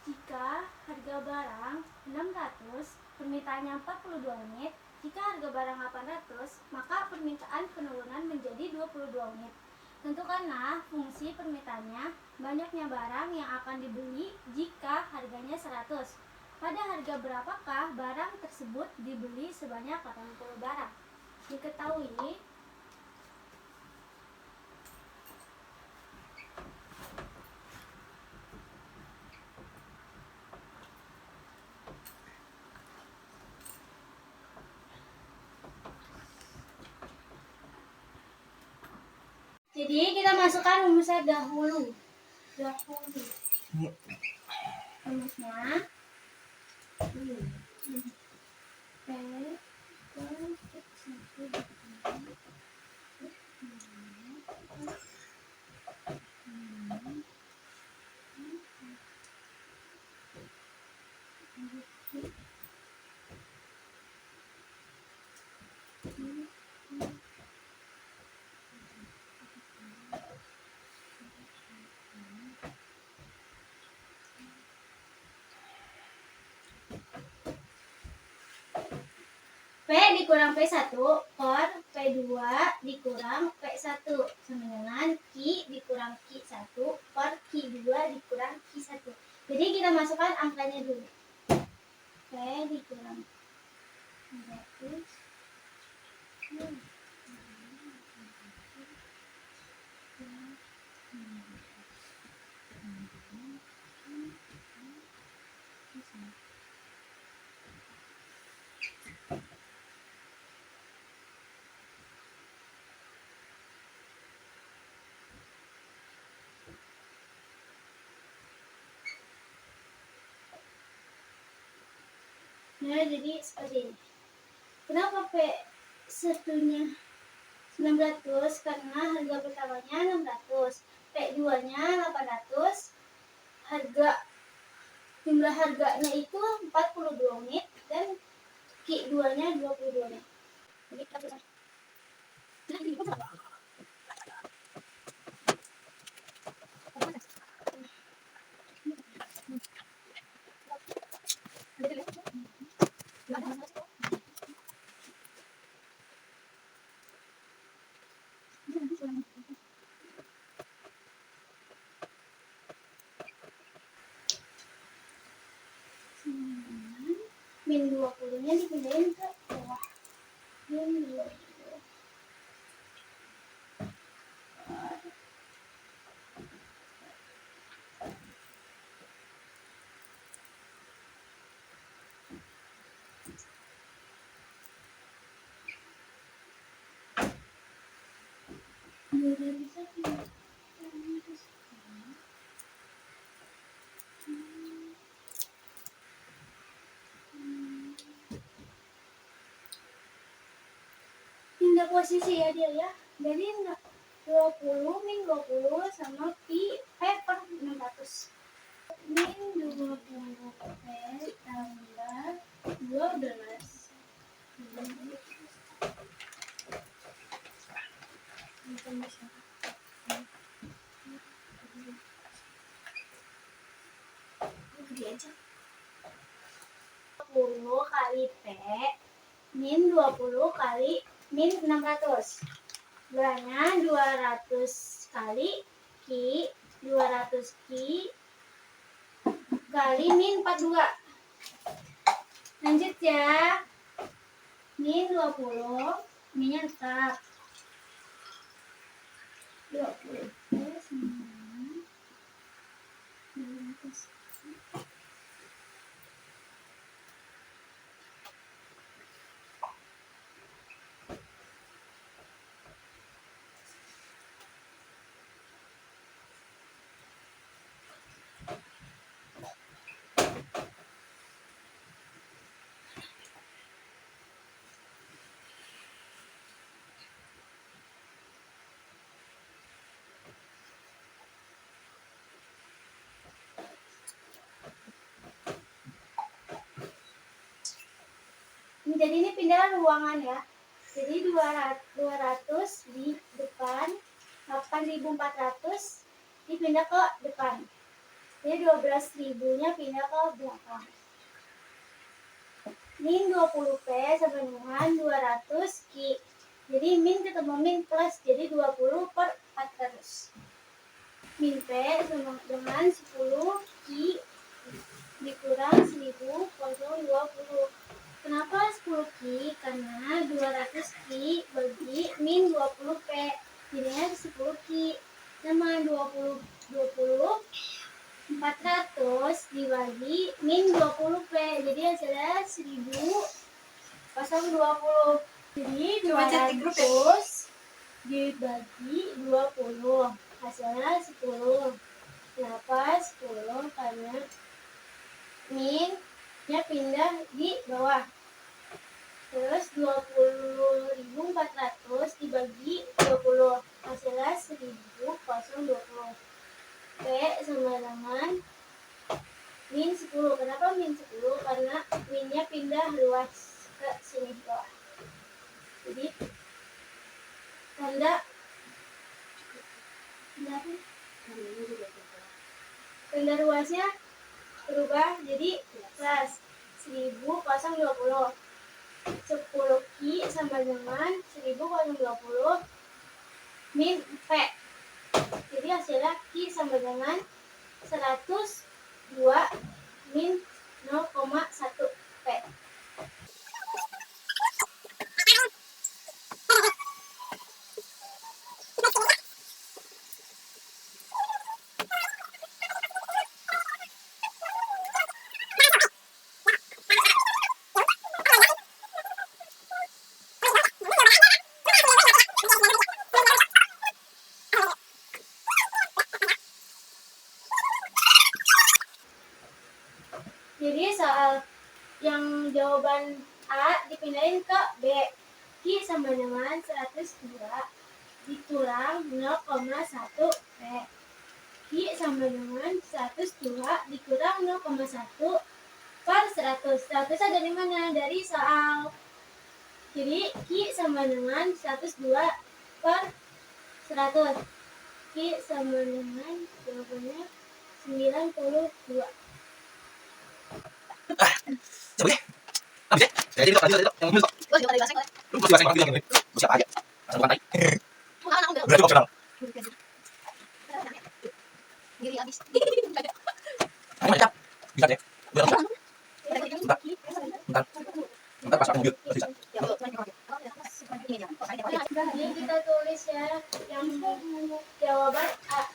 Jika harga barang 600, permintaannya 42 unit. Jika harga barang 800, maka permintaan penurunan menjadi 22 unit. Tentukanlah fungsi permintaannya, banyaknya barang yang akan dibeli jika harganya 100. Pada harga berapakah barang tersebut dibeli sebanyak 80 barang? Diketahui jadi kita masukkan rumusnya dahulu. Rumusnya P P dikurang P1 per P2 dikurang P1 sama dengan Q dikurang Q1 per Q2 dikurang Q1. Jadi kita masukkan angkanya dulu. P dikurang 100 Nah, jadi seperti ini. Kenapa P1-nya 600? Karena harga pertamanya 600, P2-nya 800, jumlah harganya itu 42 unit dan Q2-nya 22 unit. Jadi kita bisa. Min 20-nya dipindahin ke bawah. Min 20. Pindah posisi ya dia ya. Jadi 20 min 20 sama pi P per 600. Min 20 P tambah 12. Aja. 20 kali P min 20 kali min 600. Beranya 200 kali Q, 200 Q kali min 42. Lanjut ya. Min 20, minnya tetap 20 9. Jadi ini pindah ruangan ya. Jadi 200 di depan, 8.400 dipindah ke depan. Jadi 12.000-nya pindah ke belakang. Min 20P sama dengan 200 Ki. Jadi min ketemu min plus, jadi 20 per 400. Min P sama dengan 10 Ki dikurang 1000 kosong 20. Kenapa 10 Ki? Karena 200 Ki bagi min 20 P. Jadinya 10 Ki. Sama 20 400 dibagi min 20 P. Jadi hasilnya 1020. Jadi 200 dibagi 20. Hasilnya 10. Kenapa 10? Karena min-nya pindah di bawah. Terus 20.400 dibagi 20. Hasilnya 1020. P sama dengan min 10. Kenapa min 10? Karena minnya pindah luas ke sini bawah. Jadi tanda luasnya berubah jadi plus 1020. 10 Ki sama dengan 1020 min P. Jadi hasilnya Ki sama dengan 102 min 0,1 P. Jadi soal yang jawaban A dipindahin ke B. Ki sama dengan 102 dikurang 0,1 P. Ki sama dengan 102 dikurang 0,1 per 100. 100 ada di mana? Dari soal. Jadi Ki sama dengan 102 per 100. Ki sama dengan jawabannya 92. Siapa sih? Apa sih? Jadi itu yang ngomong kok. Gue juga tadi bahasa kok. Lu pasti bahasa yang bilang gitu. Lu siapa aja? Bahasa bukan tai. Bukan aku Berarti kok kenal. Giri habis. Kamu macam bisa deh. Gue langsung. Bentar. Bentar pas aku mobil. Bisa. Jadi kita tulis ya yang jawaban A.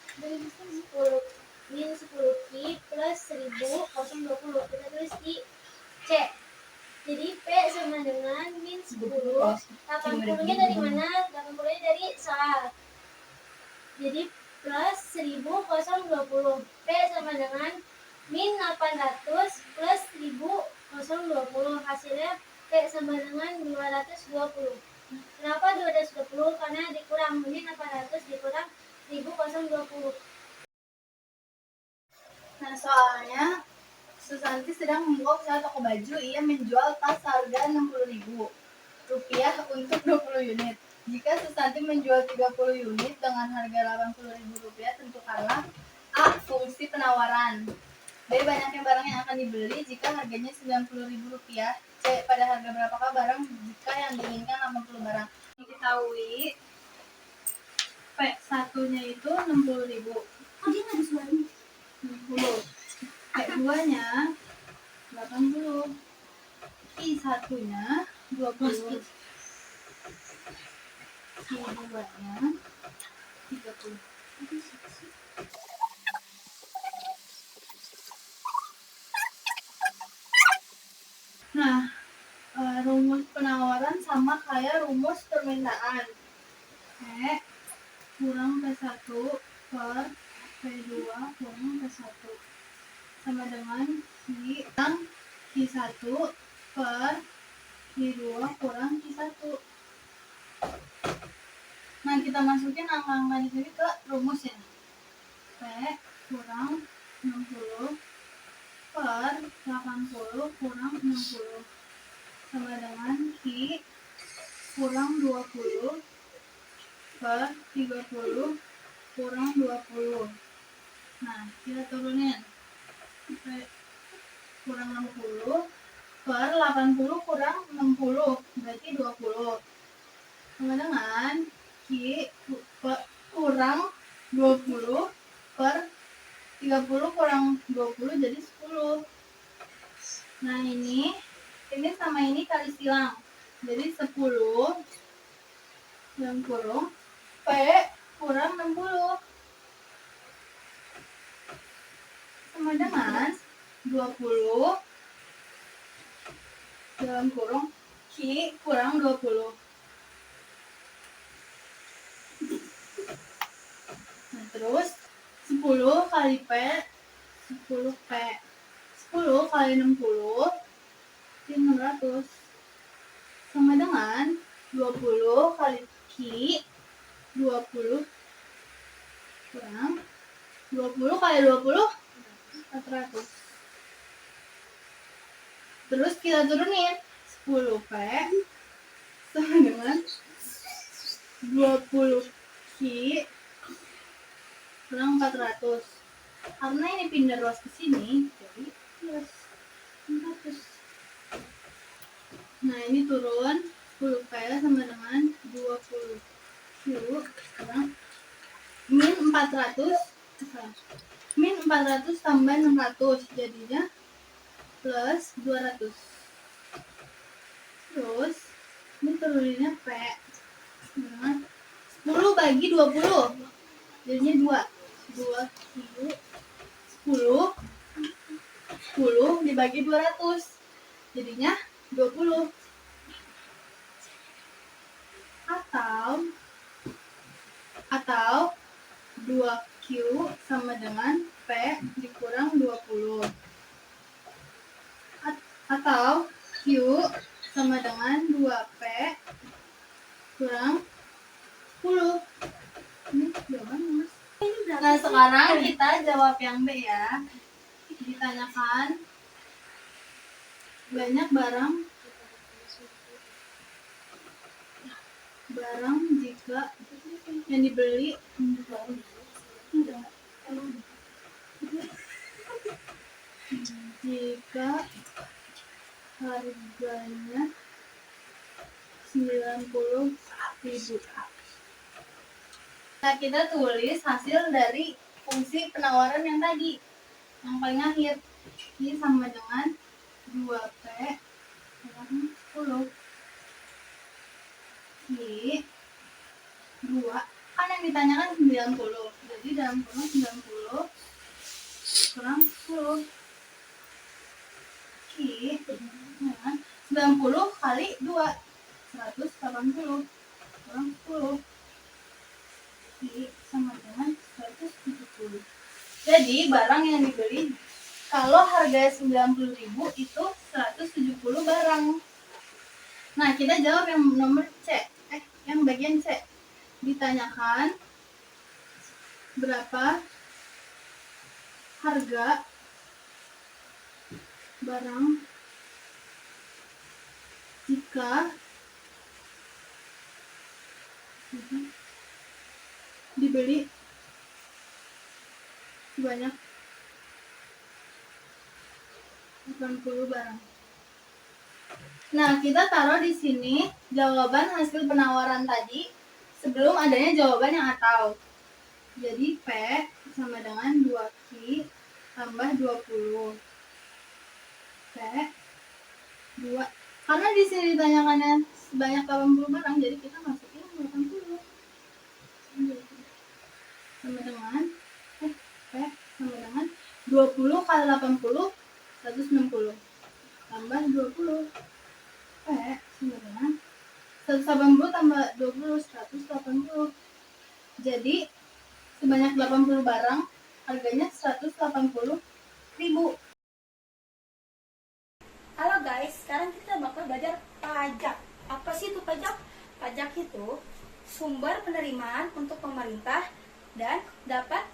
Min 10 Ki plus 1020. Kita tulis di C. Jadi P sama dengan min 10. 80-nya dari mana? 80-nya dari soal. Jadi plus 1020. P sama dengan min 800 plus 1020. Hasilnya P sama dengan 220. Kenapa 220? Karena dikurang min 800 dikurang 1020. Nah, soalnya Susanti sedang membuka usaha toko baju. Ia menjual tas harga Rp60.000 untuk 20 unit. Jika Susanti menjual 30 unit dengan harga Rp80.000, tentukanlah A. Fungsi penawaran, B. Banyaknya barang yang akan dibeli jika harganya Rp90.000, C. Pada harga berapakah barang jika yang diinginkan 80 barang. Diketahui P1-nya itu Rp60.000. Oh, dia nggak disuarain. 60. P2-nya 80. I1-nya 20. I2-nya 30. Nah, rumus penawaran sama kayak rumus permintaan. P kurang P1 per P2 kurang P1 sama dengan Q1 per Q2 kurang Q1. Nah, kita masukin angka-angka di sini ke rumusnya. P kurang 60 per 80 kurang 60 sama dengan Q kurang 20 per 30 kurang 20. Nah, kita turunin. Kurang 60 per 80 kurang 60, berarti 20. Sama dengan Q kurang 20 per 30 kurang 20 jadi 10. Nah, ini sama ini kali silang. Jadi 10 dalam kurung P kurang 60 sama dengan 20 dalam kurung Q kurang 20. Nah, terus 10 kali P 10P 10 kali 60 600 sama dengan 20 kali Q 20 kurang 20 kali 20 400. Terus kita turunin 10P sama dengan 20 Q kurang 400. Karena ini pindah ruas ke sini, jadi plus 400. Nah, ini turun 10P sama dengan 20 Q kurang min 400 tambah 600 jadinya plus 200. Terus ini turuninnya P nah, 10 bagi 20 jadinya 2 Q 10 dibagi 200 jadinya 20. Atau 2Q sama dengan P dikurang 20. Atau Q sama dengan 2P kurang 10. Ini jawabannya, Mas. Nah, sekarang kita jawab yang B ya. Ditanyakan banyak barang jika yang dibeli jika harganya 90.000. Nah, kita tulis hasil dari fungsi penawaran yang tadi, yang paling akhir. Ini sama dengan 2P kurang 10. Ini 2, kan yang ditanyakan 90. Jadi dalam kurung 90 kurang 10. Nah, 90 kali 2 180 kurang 10. Sama dengan 170. Jadi barang yang dibeli kalau harga 90.000 itu 170 barang. Nah, kita jawab yang nomor C. Yang bagian C. Ditanyakan berapa harga barang jika dibeli sebanyak 80 barang. Nah, kita taruh di sini jawaban hasil penawaran tadi sebelum adanya jawaban yang atau. Jadi P sama dengan 2Q tambah 20. P 2. Karena di sini ditanyakannya sebanyak 80 barang, jadi kita masukin 80. Sama dengan P sama dengan 20 kali 80 160 tambah 20. P sama dengan 180 tambah 20 180. Jadi sebanyak 80 barang harganya 180.000. Halo guys, sekarang kita bakal belajar pajak. Apa sih itu pajak? Pajak itu sumber penerimaan untuk pemerintah dan dapat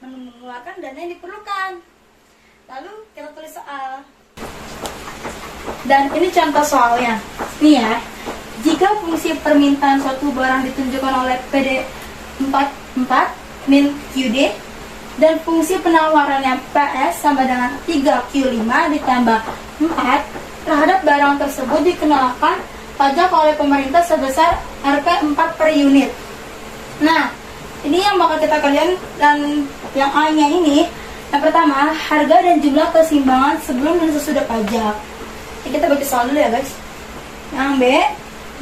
mengeluarkan dana yang diperlukan. Lalu kita tulis soal. Dan ini contoh soalnya. Nih ya, jika fungsi permintaan suatu barang ditunjukkan oleh PD 44 min QD dan fungsi penawarannya PS sama dengan 3Q5 ditambah 4, terhadap barang tersebut dikenakan pajak oleh pemerintah sebesar Rp 4 per unit. Nah, ini yang bakal kita kerjain, dan yang A-nya ini, yang pertama, harga dan jumlah keseimbangan sebelum dan sesudah pajak. Ini kita baca soal dulu ya guys. Yang B,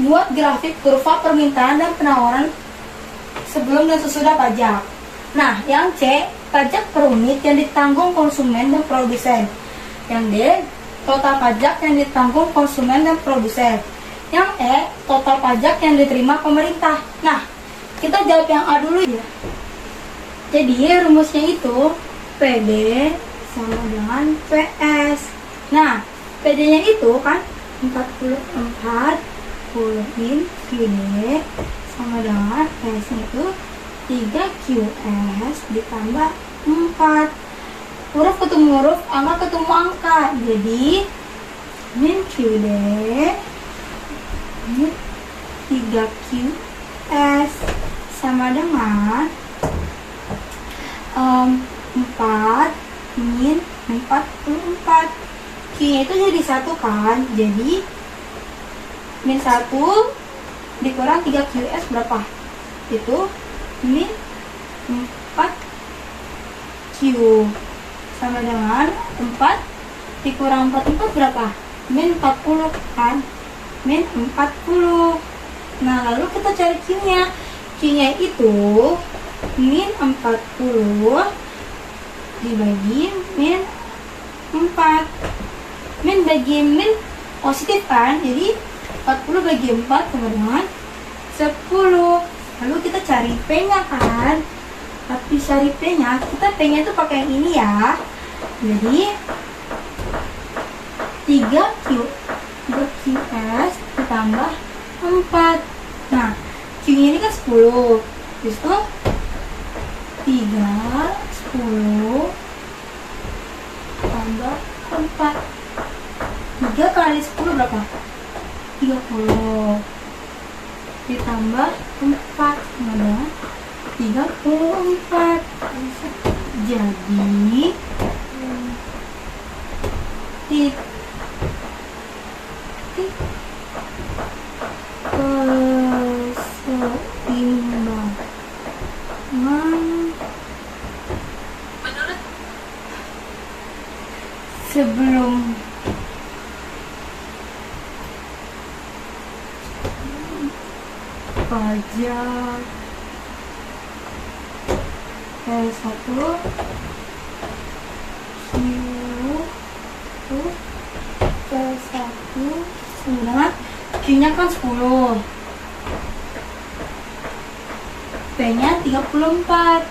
buat grafik kurva permintaan dan penawaran sebelum dan sesudah pajak. Nah, yang C, pajak per unit yang ditanggung konsumen dan produsen. Yang D, total pajak yang ditanggung konsumen dan produsen. Yang E, total pajak yang diterima pemerintah. Nah, kita jawab yang A dulu ya. Jadi rumusnya itu PD sama dengan PS. Nah, PD-nya itu kan 44 min QD sama dengan PS-nya itu 3QS ditambah 4. Huruf ketemu huruf, angka ketemu angka. Jadi min QD min 3QS sama dengan 4 min 44. Q-nya itu jadi 1 kan. Jadi min 1 dikurang 3QS berapa? Itu min 4Q sama dengan 4 dikurang 44 berapa? Min 40 kan? Min 40. Nah, lalu kita cari Q-nya. Q-nya itu min 40 dibagi min 4. Min bagi min positif kan? Jadi 40 bagi 4 sama dengan 10. Lalu kita cari P-nya kan? Tapi cari P-nya, kita P-nya itu pakai yang ini ya. Jadi 3QS ditambah 4. Nah, Q-nya ini kan 10. Terus itu 3, 10 tambah 4. 3 kali 10 berapa? 30 ditambah 4 sama dengan 34. Jadi titik keseimbangan sebelum pajak P1 P1 sebenarnya Q-nya kan 10, P-nya 34.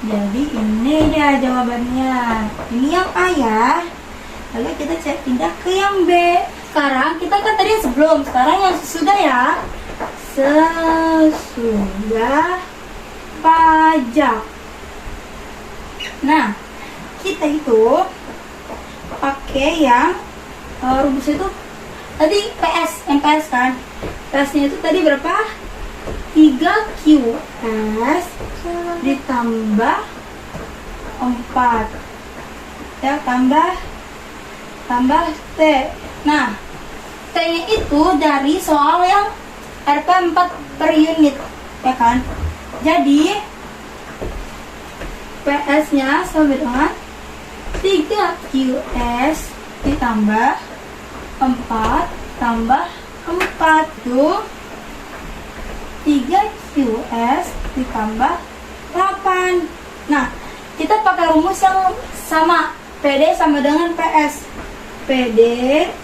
Jadi ini dia jawabannya. Ini yang A ya. Lalu kita cek pindah ke yang B. Sekarang kita kan tadi yang sebelum, sekarang yang sesudah ya. Sesudah pajak. Nah, kita itu pakai yang rumus itu tadi PS, yang PS kan. PS-nya itu tadi berapa? 3QS ditambah 4. Ya, tambah T. Nah, T-nya itu dari soal yang Rp 4 per unit, ya kan? Jadi PS-nya sama dengan 3QS ditambah 4 tambah 4 itu 3QS ditambah 8. Nah, kita pakai rumus yang sama. PD sama dengan PS. PD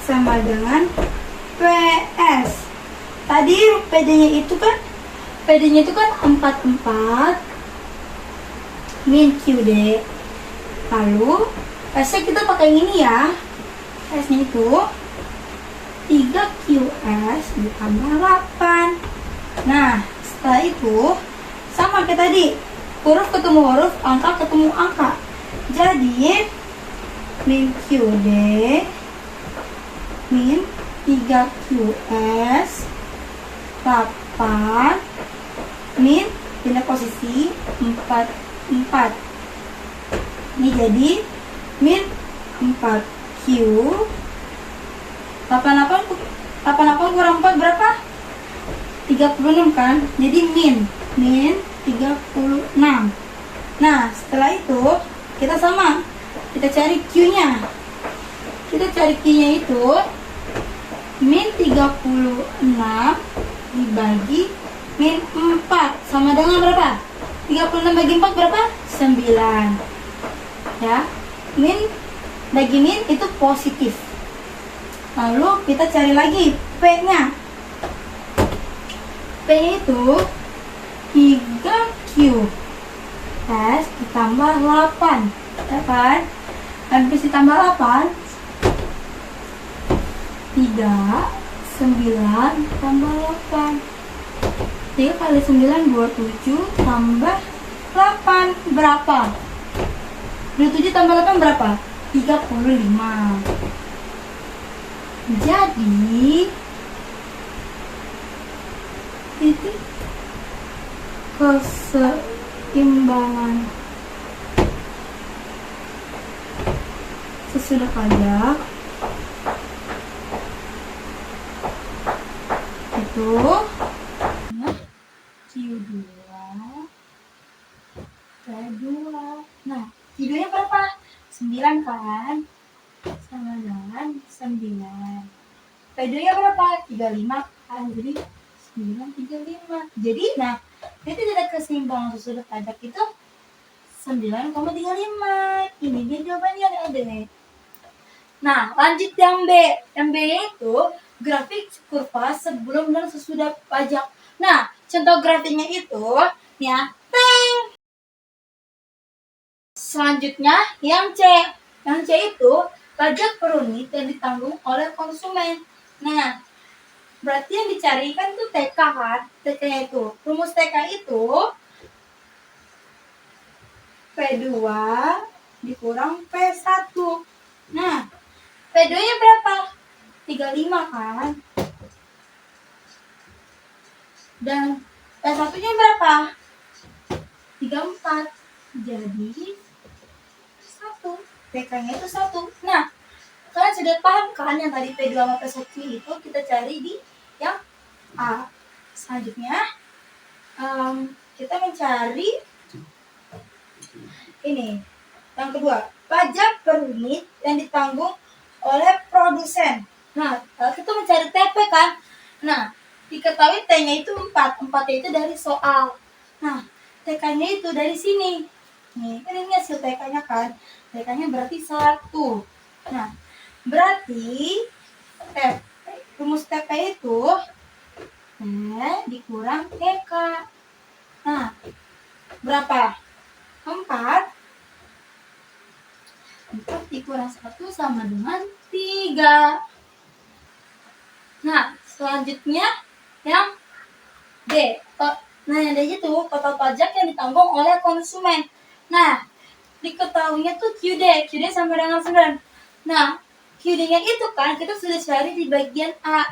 sama dengan PS. Tadi PD-nya itu kan 44 min QD. Lalu PS-nya kita pakai yang ini ya. PS-nya itu 3QS ditambah 8. Nah, setelah itu sama kayak tadi, huruf ketemu huruf, angka ketemu angka. Jadi min QD 3QS 8 min pindah posisi 4 ini jadi min 4Q 88 kurang 4 berapa? 36 kan? Jadi min 36. Nah setelah itu kita sama, kita cari Q-nya. Kita cari Q-nya itu min 36 dibagi min 4 sama dengan berapa? 36 bagi 4 berapa? 9. Ya, min bagi min itu positif. Lalu kita cari lagi P-nya. P itu 3Q S ditambah 8, ya kan? Habis ditambah 8 9 tambah 8. 3 kali 9 27 tambah 8 berapa? 27 tambah 8 berapa? 35. Jadi titik keseimbangan sesudah pajak itu Q2 P2. Nah Q2 nya berapa? 9 kan? Sama dengan 9. P2 nya berapa? 35 kan? Jadi 935. Jadi nah itu tidak keseimbangan sesudah pajak itu 9,35. Ini dia jawabannya adik. Nah lanjut yang B. Yang B itu grafik kurva sebelum dan sesudah pajak. Nah contoh grafiknya itu ya teng. Selanjutnya yang C. Yang C itu pajak per unit yang ditanggung oleh konsumen. Nah berarti yang dicari kan itu TK kan? TK-nya itu rumus TK itu P2 dikurang P1. Nah P2 nya berapa? 35 kan? Dan P1 nya berapa? 34. Jadi 1. TK nya itu 1. Nah kalian sudah paham kan yang tadi P2 sama P1 itu kita cari di yang A. Selanjutnya kita mencari ini yang kedua, pajak per unit yang ditanggung oleh produsen. Nah kita mencari TP kan. Nah diketahui T-nya itu 4. 4 itu dari soal. Nah TK-nya itu dari sini. Nih kan ini hasil TK-nya kan. TK-nya berarti 1. Nah berarti rumus TP itu T dikurang TK. Nah berapa? 4 dikurang 1 sama dengan 3. Nah selanjutnya yang D. Nah yang D itu total pajak yang ditanggung oleh konsumen. Nah diketahuinya tuh QD. QD sama dengan 9. Nah QD-nya itu kan kita sudah cari di bagian A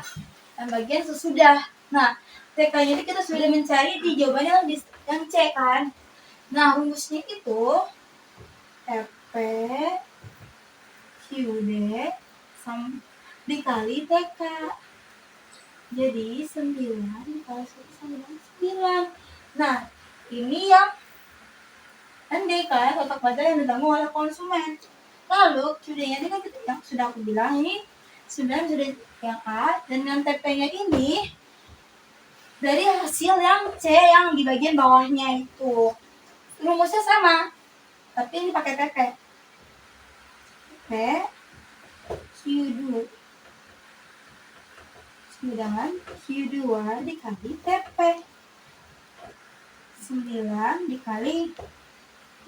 dan bagian sesudah. Nah TK-nya itu kita sudah mencari di jawabannya yang C kan. Nah rumusnya itu TP QD dikali TK. Jadi 9 dikali 1 sama dengan 9. Nah ini yang ND kan, total pajak yang ditanggung oleh konsumen. Lalu QD-nya ini kan yang sudah aku bilang ini 9 sudah yang A. Dan yang TP-nya ini dari hasil yang C yang di bagian bawahnya itu. Rumusnya sama, tapi ini pakai TP. P Q2 dengan Q2 dikali TP. 9 dikali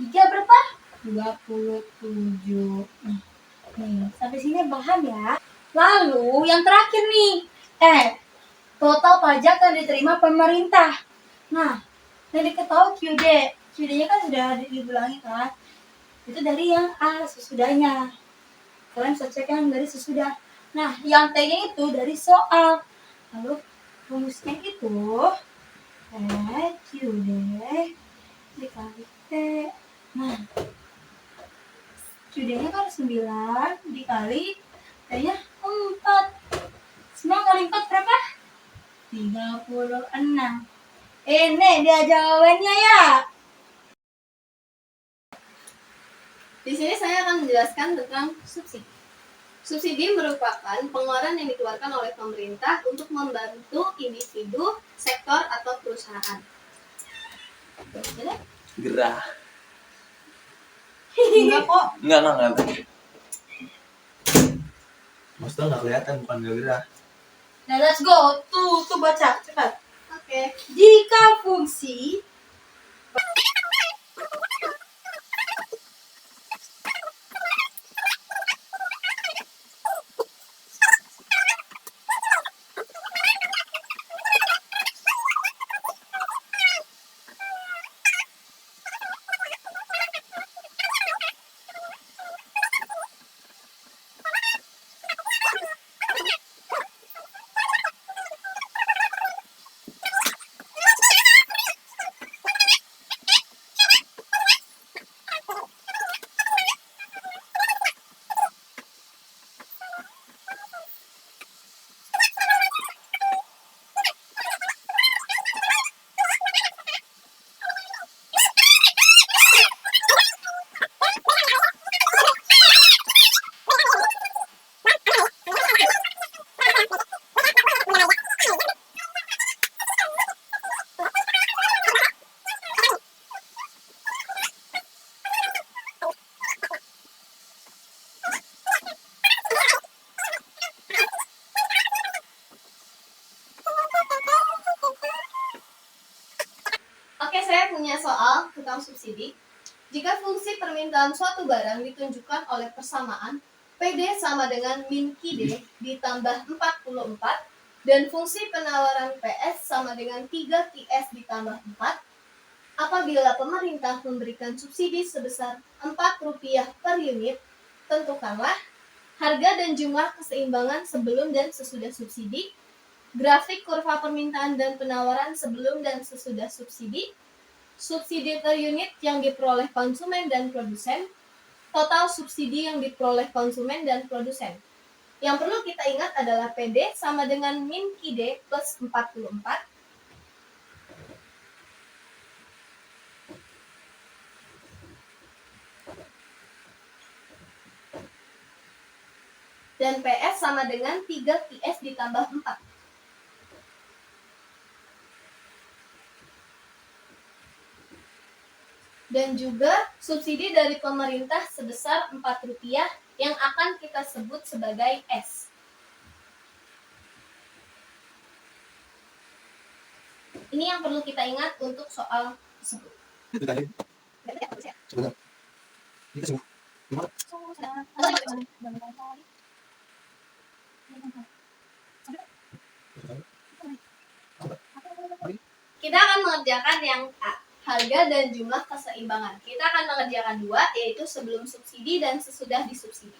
3 berapa? 27. Nih, sampai sini paham ya. Lalu yang terakhir nih, total pajak yang diterima pemerintah. Nah, yang diketahui QD. QD-nya kan sudah diulangi kan? Itu dari yang A sesudahnya. Kalian bisa cek yang dari sesudah. Nah, yang T-nya itu dari soal. Lalu rumusnya itu Q dikali T. Nah, Q-nya kan 9 dikali T-nya 4. 9 kali 4 berapa? 36. Ini dia jawabannya ya. Di sini saya akan menjelaskan tentang subsidi. Subsidi merupakan pengeluaran yang dikeluarkan oleh pemerintah untuk membantu individu, sektor, atau perusahaan. Gerah. Enggak kok. Enggak. Maksudnya nggak kelihatan, bukan nggak gerah. Nah, let's go. Tuh baca cepat. Oke. Jika fungsi Oke, saya punya soal tentang subsidi. Jika fungsi permintaan suatu barang ditunjukkan oleh persamaan PD sama dengan min QD ditambah 44 dan fungsi penawaran PS sama dengan 3 QS ditambah 4, apabila pemerintah memberikan subsidi sebesar Rp4 per unit, tentukanlah harga dan jumlah keseimbangan sebelum dan sesudah subsidi, grafik kurva permintaan dan penawaran sebelum dan sesudah subsidi, subsidi per unit yang diperoleh konsumen dan produsen, total subsidi yang diperoleh konsumen dan produsen. Yang perlu kita ingat adalah PD sama dengan min QD plus 44. Dan PS sama dengan 3 QS ditambah 4. Dan juga subsidi dari pemerintah sebesar Rp4 yang akan kita sebut sebagai S. Ini yang perlu kita ingat untuk soal tersebut. Itu tadi. Sebentar. Ini semua. Gimana? Kita akan mengerjakan yang A, harga dan jumlah keseimbangan. Kita akan mengerjakan 2, yaitu sebelum subsidi dan sesudah disubsidi.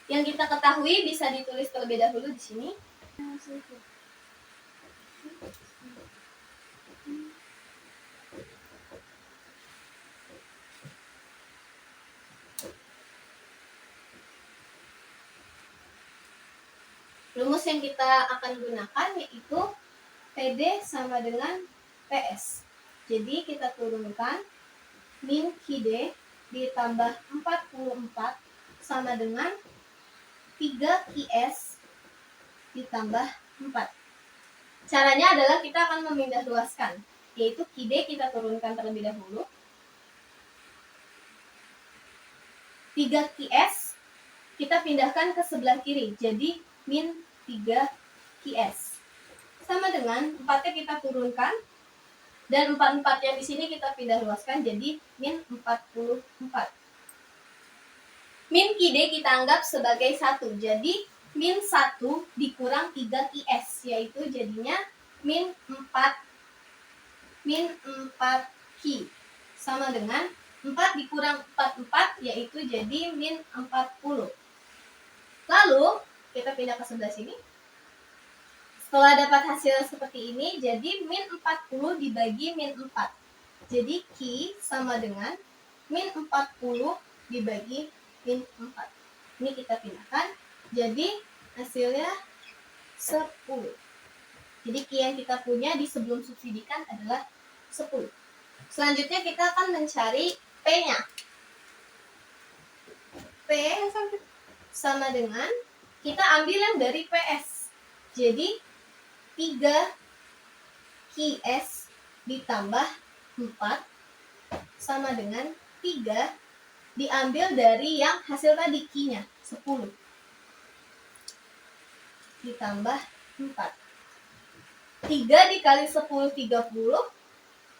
Yang kita ketahui bisa ditulis terlebih dahulu di sini. Rumus yang kita akan gunakan yaitu PD sama dengan PS. Jadi kita turunkan min QD ditambah 44 sama dengan 3 QS ditambah 4. Caranya adalah kita akan memindah luaskan, yaitu QD kita turunkan terlebih dahulu. 3 QS kita pindahkan ke sebelah kiri, jadi min 3 QS. Sama dengan 4-nya kita turunkan, dan 44 yang di sini kita pindah luaskan jadi min 44. Min QD kita anggap sebagai 1, jadi min 1 dikurang 3 QS, yaitu jadinya min 4 min 4Q sama dengan 4 dikurang 44 yaitu jadi min 40. Lalu kita pindah ke sebelah sini. Setelah dapat hasil seperti ini, jadi min 40 dibagi min 4. Jadi Q sama dengan min 40 dibagi min 4. Ini kita pindahkan. Jadi hasilnya 10. Jadi Q yang kita punya di sebelum subsidikan adalah 10. Selanjutnya kita akan mencari P-nya. P sama dengan, kita ambil yang dari PS. Jadi 3 QS ditambah 4 sama dengan 3 diambil dari yang hasil tadi Q-nya, 10. Ditambah 4. 3 dikali 10, 30.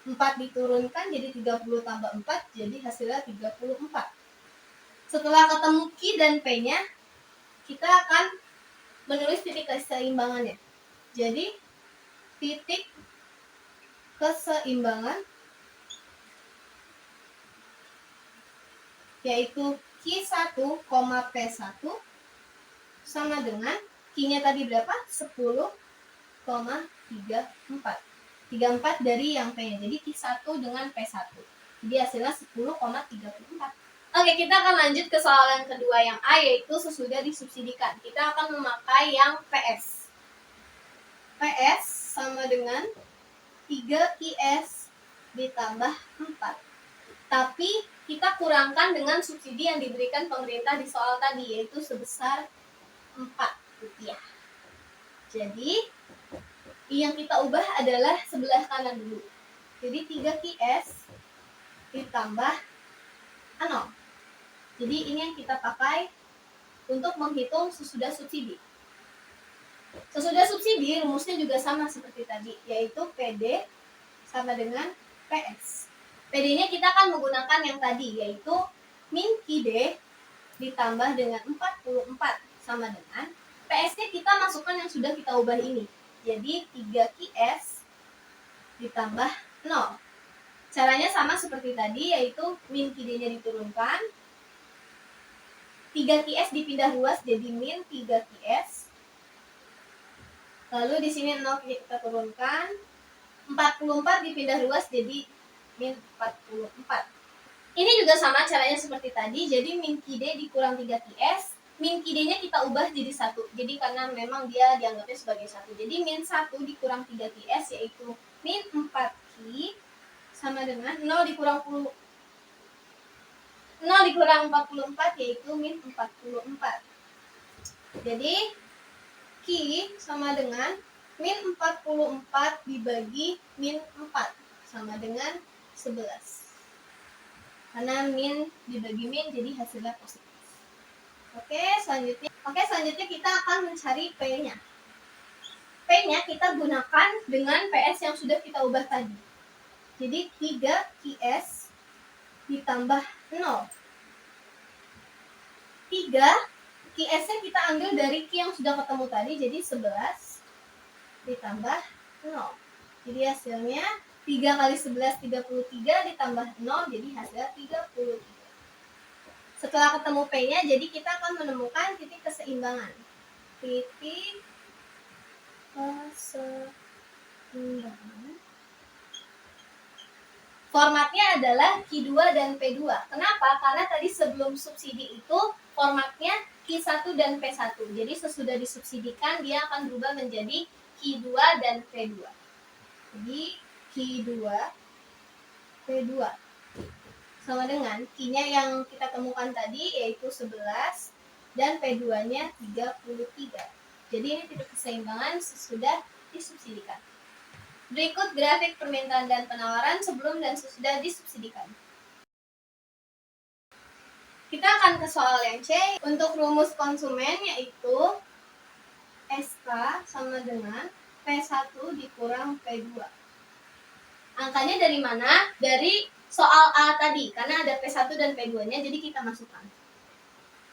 4 diturunkan jadi 30 tambah 4, jadi hasilnya 34. Setelah ketemu Q dan P-nya, kita akan menulis titik keseimbangannya. Jadi, titik keseimbangan yaitu Q1, P1 sama dengan Q-nya tadi berapa? 10,34. 34 dari yang P-nya. Jadi Q1 dengan P1. Jadi hasilnya 10,34. Oke, kita akan lanjut ke soal yang kedua yang A, yaitu sesudah disubsidikan. Kita akan memakai yang PS. PS sama dengan 3 QS ditambah 4. Tapi kita kurangkan dengan subsidi yang diberikan pemerintah di soal tadi, yaitu sebesar Rp4. Jadi yang kita ubah adalah sebelah kanan dulu. Jadi 3 QS ditambah 0. Jadi ini yang kita pakai untuk menghitung sesudah subsidi. Sesudah subsidi rumusnya juga sama seperti tadi, yaitu PD sama dengan PS. PD-nya kita akan menggunakan yang tadi, yaitu min QD ditambah dengan 44 sama dengan PS-nya kita masukkan yang sudah kita ubah ini. Jadi 3 QS ditambah 0. Caranya sama seperti tadi, yaitu min QD-nya diturunkan. 3 QS dipindah ruas jadi min 3 QS. Lalu di sini 0 kita turunkan. 44 dipindah ruas jadi min 44. Ini juga sama caranya seperti tadi. Jadi min QD dikurang 3 QS. Min QD-nya kita ubah jadi 1. Jadi karena memang dia dianggapnya sebagai 1. Jadi min 1 dikurang 3 QS yaitu min 4Q sama dengan 0 dikurang 44 yaitu min 44. Jadi Q sama dengan min 44 dibagi min 4 sama dengan 11. Karena min dibagi min jadi hasilnya positif. Oke, selanjutnya kita akan mencari P-nya. P-nya kita gunakan dengan PS yang sudah kita ubah tadi. Jadi 3 QS ditambah 0. 3 QS-nya kita ambil dari Q yang sudah ketemu tadi, jadi 11 ditambah 0. Jadi hasilnya 3 kali 11, 33 ditambah 0, jadi hasilnya 33. Setelah ketemu P-nya, jadi kita akan menemukan titik keseimbangan. Titik keseimbangan. Formatnya adalah Q2 dan P2. Kenapa? Karena tadi sebelum subsidi itu formatnya Q1 dan P1. Jadi sesudah disubsidikan, dia akan berubah menjadi Q2 dan P2. Jadi Q2, P2. Sama dengan Q-nya yang kita temukan tadi yaitu 11 dan P2-nya 33. Jadi ini titik keseimbangan sesudah disubsidikan. Berikut grafik permintaan dan penawaran sebelum dan sesudah disubsidikan. Kita akan ke soal yang C. Untuk rumus konsumen yaitu SK sama dengan P1 dikurang P2. Angkanya dari mana? Dari soal A tadi, karena ada P1 dan P2-nya, jadi kita masukkan.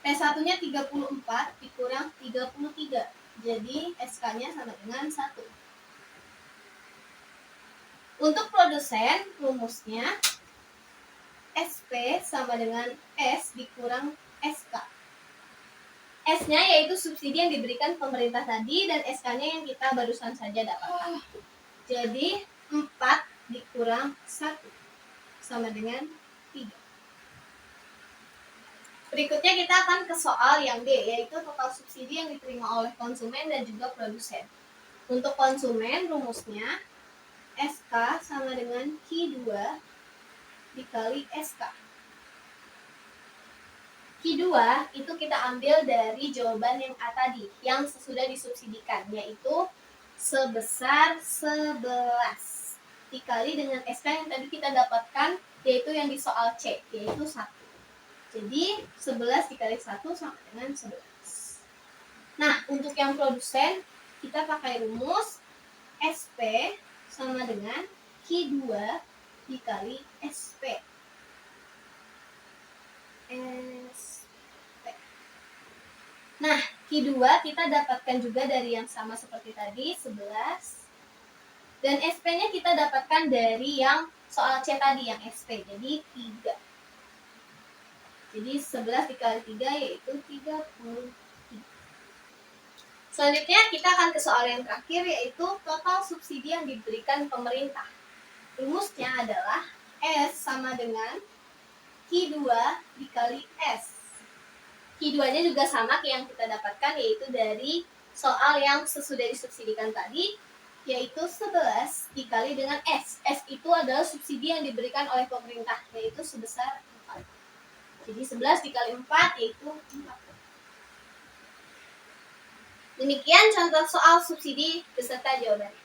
P1-nya 34 dikurang 33, jadi SK-nya sama dengan 1. Untuk produsen, rumusnya SP sama dengan S dikurang SK. S-nya yaitu subsidi yang diberikan pemerintah tadi, dan SK-nya yang kita barusan saja dapatkan. Jadi 4 dikurang 1 sama dengan 3. Berikutnya kita akan ke soal yang D, yaitu total subsidi yang diterima oleh konsumen dan juga produsen. Untuk konsumen, rumusnya SK sama dengan Q2 dikali SK. Q2 itu kita ambil dari jawaban yang A tadi, yang sesudah disubsidikan, yaitu sebesar 11 dikali dengan SK yang tadi kita dapatkan, yaitu yang di soal C, yaitu 1. Jadi 11 dikali 1 sama dengan 11. Nah, untuk yang produsen, kita pakai rumus SP sama dengan Q2 dikali SP. Nah, Q2 kita dapatkan juga dari yang sama seperti tadi, 11. Dan SP-nya kita dapatkan dari yang soal C tadi, yang SP, jadi 3. Jadi 11 dikali 3 yaitu 30. Selanjutnya kita akan ke soal yang terakhir, yaitu total subsidi yang diberikan pemerintah. Rumusnya adalah S sama dengan Q2 dikali S. Q2-nya juga sama kayak yang kita dapatkan, yaitu dari soal yang sesudah disubsidikan tadi, yaitu 11 dikali dengan S. S itu adalah subsidi yang diberikan oleh pemerintah, yaitu sebesar 4. Jadi 11 dikali 4 yaitu 4. Demikian contoh soal subsidi beserta jawabannya.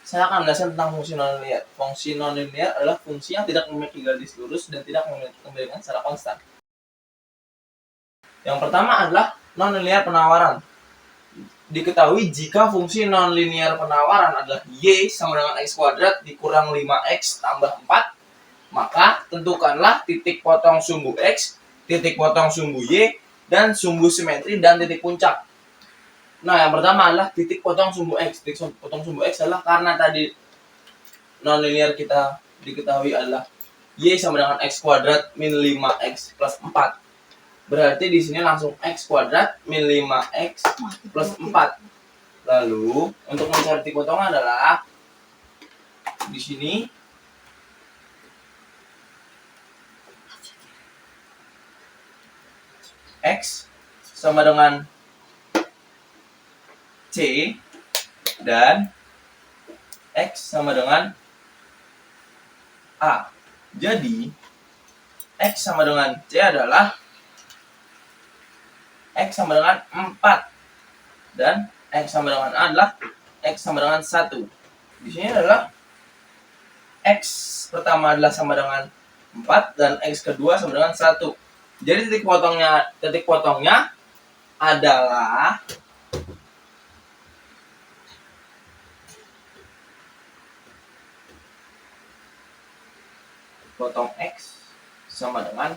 Saya akan menjelaskan tentang fungsi nonlinear. Fungsi nonlinear adalah fungsi yang tidak memiliki garis lurus dan tidak memiliki kemiripan secara konstan. Yang pertama adalah nonlinear penawaran. Diketahui jika fungsi nonlinear penawaran adalah Y sama dengan X kuadrat dikurang 5X tambah 4, maka tentukanlah titik potong sumbu X, titik potong sumbu Y, dan sumbu simetri dan titik puncak. Nah, yang pertama adalah titik potong sumbu X. Titik potong sumbu X adalah karena tadi nonlinear kita diketahui adalah Y sama dengan X kuadrat min 5X plus 4. Berarti di sini langsung X kuadrat min 5X plus 4. Lalu, untuk mencari titik potongnya adalah di sini X sama dengan C dan X sama dengan A. Jadi X sama dengan C adalah X sama dengan 4 dan X sama dengan A adalah X sama dengan 1. Di sini adalah X pertama adalah sama dengan 4 dan X kedua sama dengan 1. Jadi titik potongnya adalah potong X sama dengan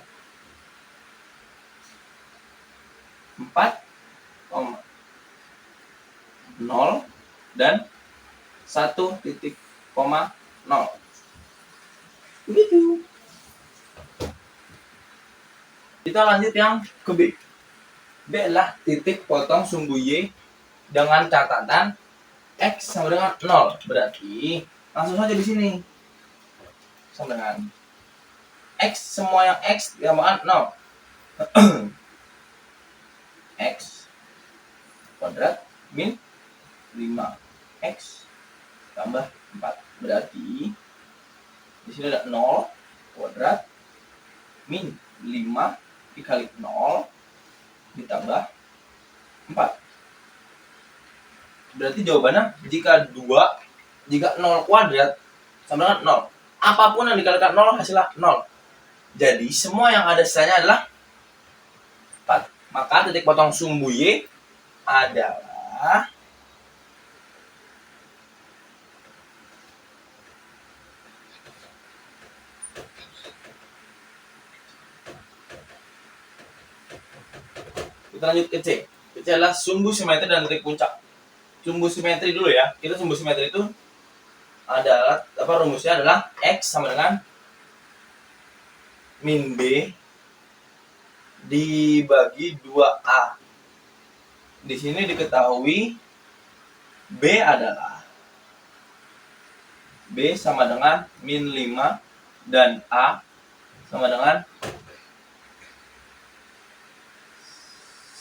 4, 0 dan 1,0. Begitu. Kita lanjut yang ke B. B adalah titik potong sumbu Y dengan catatan X sama dengan 0. Berarti langsung saja di sini. Sama dengan X, semua yang X ditambahkan 0. X kuadrat min 5X tambah 4. Berarti di sini ada 0 kuadrat min 5 dikali 0 ditambah 4. Berarti jawabannya jika 0 kuadrat sama dengan 0. Apapun yang dikalikan 0 hasilnya 0. Jadi semua yang ada sisanya adalah 4. Maka titik potong sumbu Y adalah kita lanjut ke C. C adalah sumbu simetri dan titik puncak. sumbu simetri dulu ya. Kita sumbu simetri itu adalah rumusnya adalah X sama dengan min B dibagi 2A. Di sini diketahui B adalah B sama dengan min 5 dan A sama dengan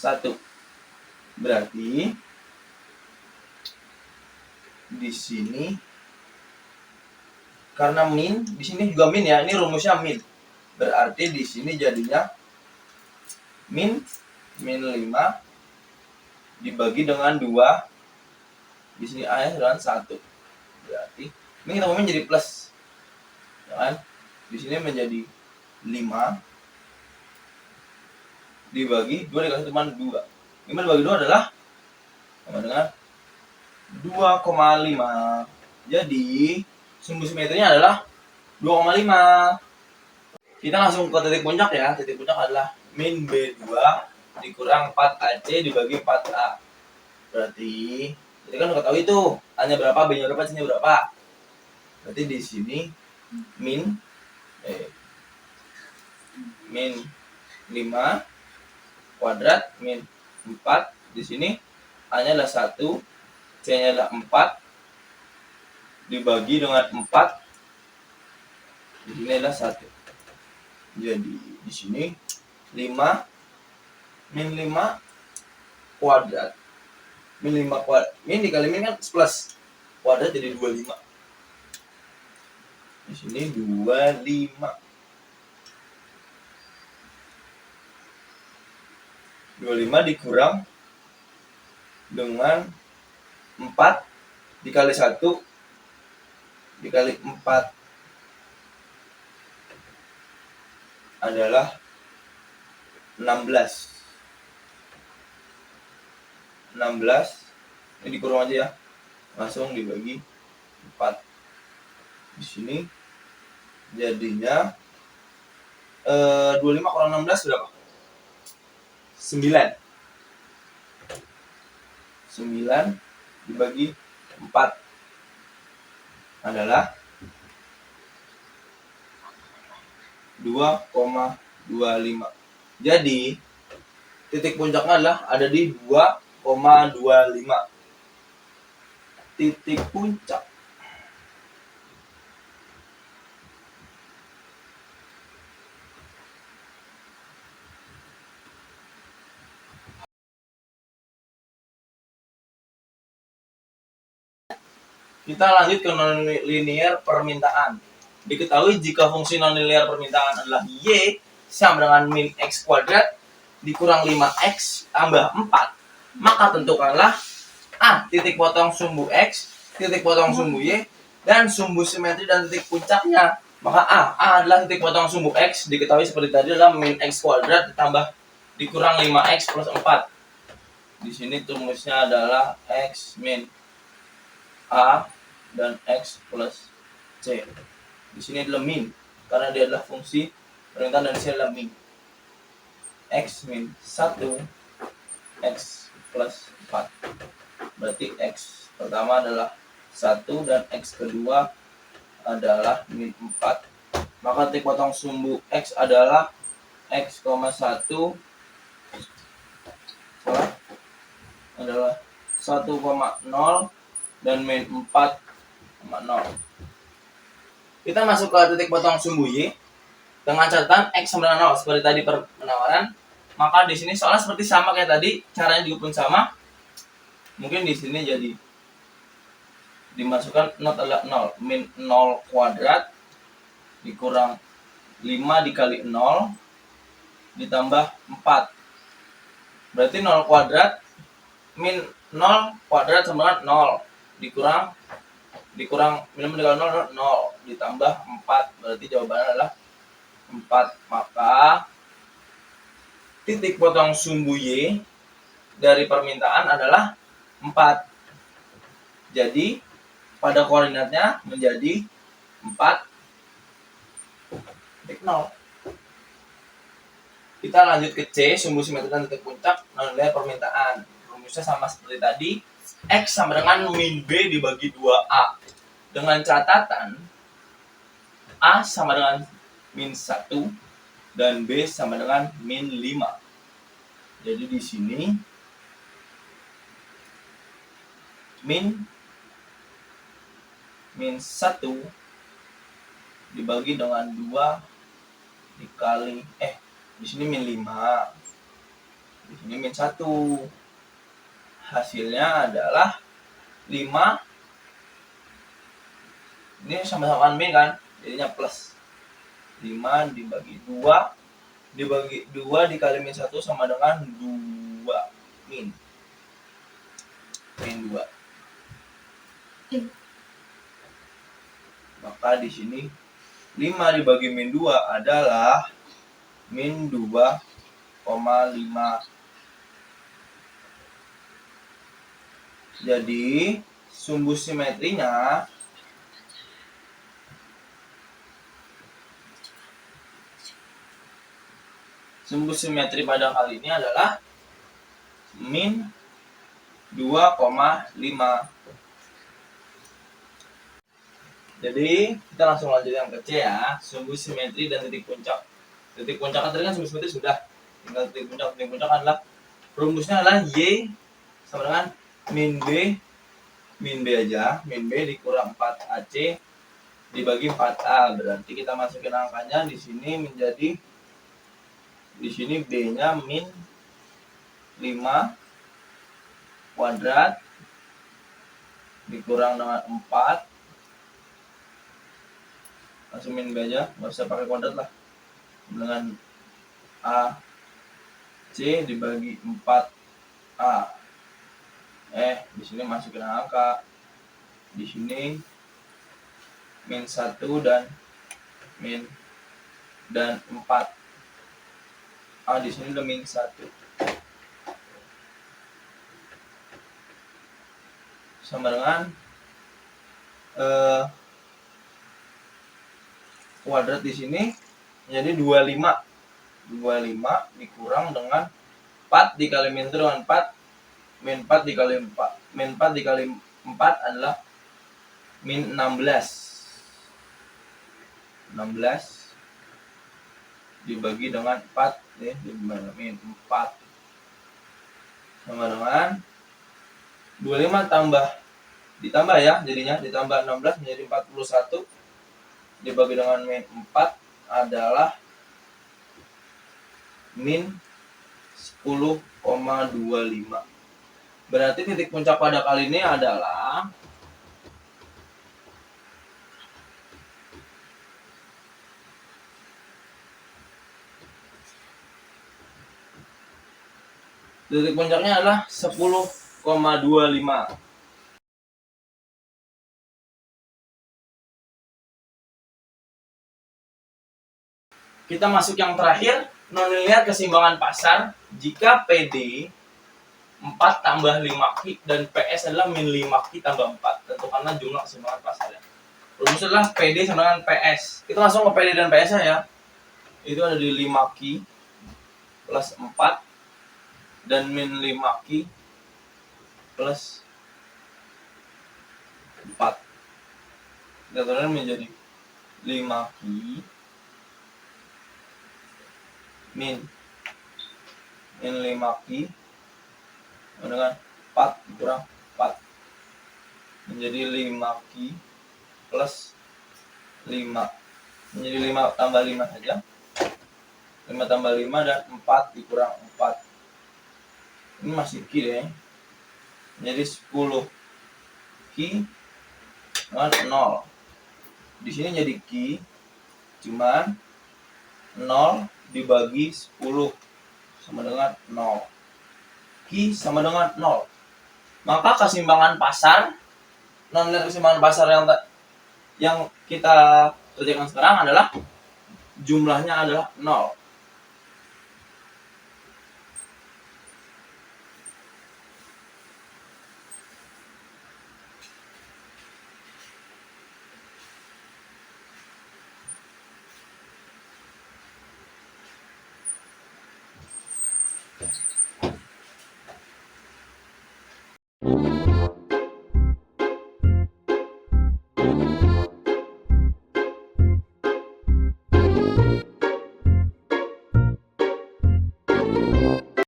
1. Berarti di sini karena min, di sini juga min ya. Ini rumusnya min. Berarti di sini jadinya min 5 dibagi dengan 2. Di sini A-nya dengan 1. Berarti ini kita min jadi plus. Ya kan? Di sini menjadi 5 dibagi 2 dikasih teman 2. 5 dibagi 2 adalah sama dengan 2,5. Jadi sumbu simetrinya adalah 2,5. Kita langsung ke titik puncak ya. Titik puncak adalah min B2 dikurang 4AC dibagi 4A. Berarti kita kan udah tahu itu A-nya berapa, B-nya berapa, C-nya berapa. Berarti di sini min 5 kuadrat min 4. Di sini A-nya adalah 1, C-nya adalah 4 dibagi dengan 4. Di sini adalah 1. Jadi di sini 5 min 5 kuadrat. Min 5 kuadrat. Min dikali min kan plus. Kuadrat jadi 25. Di sini 25. 25 dikurang dengan 4 dikali 1 dikali 4 adalah 16. 16 ini dikurang aja ya. Langsung dibagi 4. Di sini jadinya 25 kurang 16 berapa? 9 dibagi 4 adalah 2,25. Jadi titik puncaknya adalah ada di 2,25. Titik puncak. Kita lanjut ke nonlinear permintaan. Diketahui jika fungsi nonlinear permintaan adalah Y sama dengan min X kuadrat dikurang 5X tambah 4, maka tentukanlah A. Titik potong sumbu X, titik potong sumbu Y, dan sumbu simetri dan titik puncaknya. Maka A adalah titik potong sumbu X, diketahui seperti tadi adalah min X kuadrat ditambah dikurang 5X plus 4. Di sini rumusnya adalah X min A dan X plus C. Di sini adalah min karena dia adalah fungsi permintaan dan di sini adalah min. X min 1 X plus 4. Berarti X pertama adalah 1 dan X kedua adalah min 4. Maka titik potong sumbu X adalah X, 1 adalah 1,0 dan min 4,0. Kita masuk ke titik potong sumbu Y dengan catatan X sama dengan 0 seperti tadi penawaran. Maka di sini soalnya seperti sama kayak tadi, caranya juga pun sama. Mungkin di sini jadi dimasukkan not adalah 0, min 0 kuadrat dikurang 5 dikali 0 ditambah 4. Berarti 0 kuadrat min 0 kuadrat sama dengan 0 dikurang min dikali 0 ditambah 4. Berarti jawabannya adalah 4. Maka titik potong sumbu Y dari permintaan adalah 4. Jadi pada koordinatnya menjadi 4,0. Kita lanjut ke C, sumbu simetri dan titik puncak nilai permintaan. Rumusnya sama seperti tadi, X sama dengan min B dibagi 2A. Dengan catatan A sama dengan min 1 dan B sama dengan min 5. Jadi di sini min 1 dibagi dengan 2 dikali di sini min 5. Di sini min 1. Hasilnya adalah 5. Ini sama-sama min kan? Jadinya plus. 5 dibagi 2 dikali min 1 sama dengan 2 min 2. Maka di sini 5 dibagi min 2 adalah min 2,5. Jadi sumbu simetrinya pada kali ini adalah min 2,5. Jadi kita langsung lanjut yang ke C ya, sumbu simetri dan titik puncak. Titik puncak tadi kan sumbu simetri sudah, tinggal titik puncak. Titik puncak adalah rumusnya adalah Y sama dengan min B aja, min B dikurang 4AC dibagi 4A. Berarti kita masukin angkanya di sini menjadi, di sini B-nya min 5 kuadrat dikurang dengan 4. Langsung min B aja, nggak usah pakai kuadrat lah. Dengan A C dibagi 4A. Di sini masukin angka. Di sini min 1 dan 4. Di sini udah min 1. Sama dengan kuadrat di sini jadi 25 dikurang dengan 4 dikali min 1 dengan 4, min 4 dikali 4 adalah min 16 dibagi dengan 4 min 4 sama dengan 25 ditambah ya, jadinya ditambah 16 menjadi 41 dibagi dengan min 4 adalah min 10,25. Berarti titik puncak pada kali ini adalah titik puncaknya adalah 10,25. Kita masuk yang terakhir, nonlinear keseimbangan pasar jika PD 4 tambah 5Q dan PS adalah min 5Q tambah 4. Tentukanlah jumlah keseimbangan pasarnya. Rumusnya adalah PD sama dengan PS. Kita langsung ke PD dan PS ya. Itu ada di 5Q plus 4 dan min 5Q plus 4. Kita turunkan menjadi 5Q min 5Q dengan 4 kurang 4 menjadi 5Q plus 5 menjadi 5 tambah 5 saja, 5 tambah 5 dan 4 dikurang 4 ini masih Q deh, menjadi 10 Q dengan 0. Di sini jadi Q cuman 0 dibagi 10 sama dengan 0. Q sama dengan 0. Maka keseimbangan pasar, nonlinear keseimbangan pasar yang kita kerjakan sekarang adalah jumlahnya adalah 0.